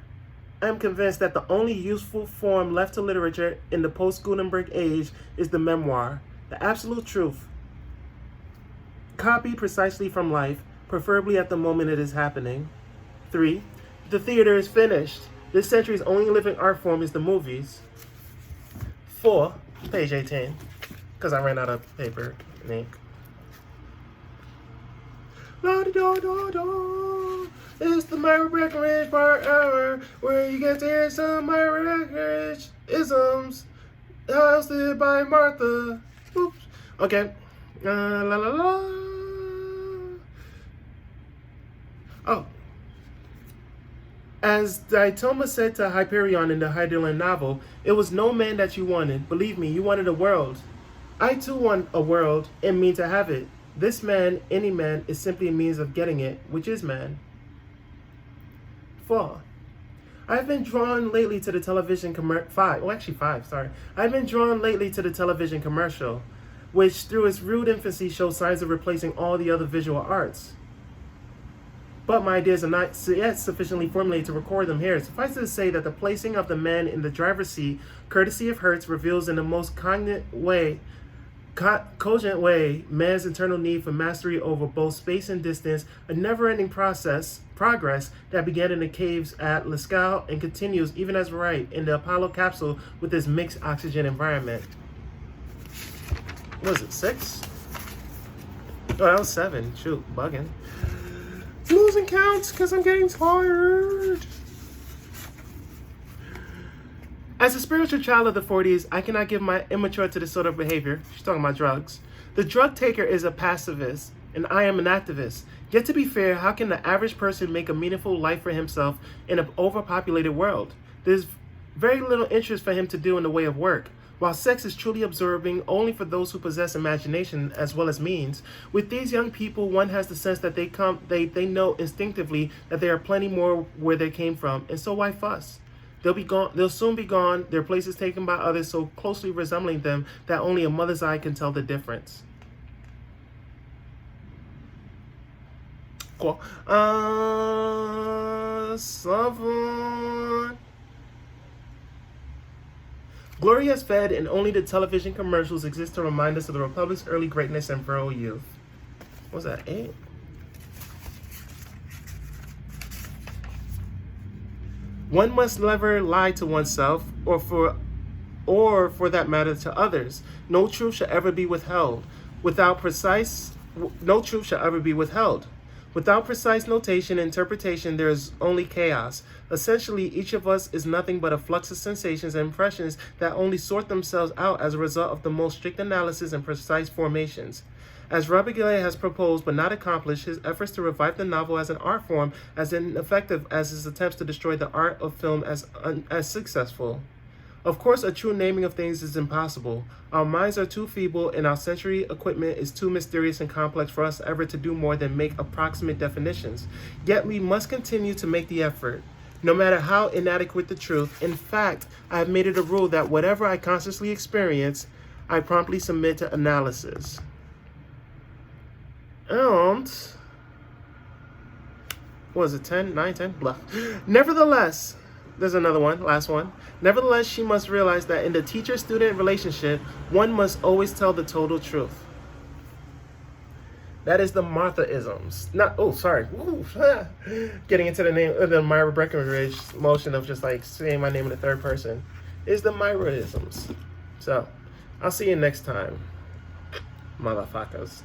I am convinced that the only useful form left to literature in the post-Gutenberg age is the memoir, the absolute truth, copied precisely from life, preferably at the moment it is happening. 3. The theater is finished. This century's only living art form is the movies. 4. Page 18, because I ran out of paper and ink. La da da da. It's the Myra Breckinridge part hour, where you get to hear some Myra Breckinridge isms, hosted by Martha. Oops. Okay. La la la. Oh. As Diatoma said to Hyperion in the Hyderland novel, it was no man that you wanted. Believe me, you wanted a world. I too want a world and mean to have it. This man, any man, is simply a means of getting it, which is man. 4. I've been drawn lately to the television I've been drawn lately to the television commercial, which through its rude infancy shows signs of replacing all the other visual arts. But my ideas are not yet sufficiently formulated to record them here. Suffice it to say that the placing of the man in the driver's seat, courtesy of Hertz, reveals in the most cogent way man's internal need for mastery over both space and distance, a never-ending progress that began in the caves at Lascaux and continues even as right in the Apollo capsule with its mixed oxygen environment. What was it, 6? Oh, that was 7. Shoot, bugging. Losing counts because I'm getting tired. As a spiritual child of the 40s, I cannot give my immature to this sort of behavior. She's talking about drugs. The drug taker is a pacifist, and I am an activist. Yet to be fair, how can the average person make a meaningful life for himself in an overpopulated world? There's very little interest for him to do in the way of work. While sex is truly absorbing only for those who possess imagination as well as means, with these young people, one has the sense that they know instinctively that there are plenty more where they came from, and so why fuss? They'll be gone. They'll soon be gone. Their places taken by others so closely resembling them that only a mother's eye can tell the difference. Cool. Someone. Glory has fed, and only the television commercials exist to remind us of the Republic's early greatness and virile youth. What was that, 8? One must never lie to oneself, or for that matter to others. No truth shall ever be withheld. No truth shall ever be withheld. Without precise notation and interpretation, there is only chaos. Essentially, each of us is nothing but a flux of sensations and impressions that only sort themselves out as a result of the most strict analysis and precise formations. As Rabelais has proposed but not accomplished, his efforts to revive the novel as an art form as ineffective as his attempts to destroy the art of film as successful. Of course, a true naming of things is impossible. Our minds are too feeble, and our sensory equipment is too mysterious and complex for us ever to do more than make approximate definitions. Yet we must continue to make the effort, no matter how inadequate the truth. In fact, I have made it a rule that whatever I consciously experience, I promptly submit to analysis. And what was it, 10, 9, 10? Blah. Nevertheless, there's another one, last one. Nevertheless, she must realize that in the teacher-student relationship, one must always tell the total truth. That is the Martha-isms. Getting into the name of the Myra Breckinridge motion of just like saying my name in the third person is the Myra-isms. So, I'll see you next time, motherfuckers.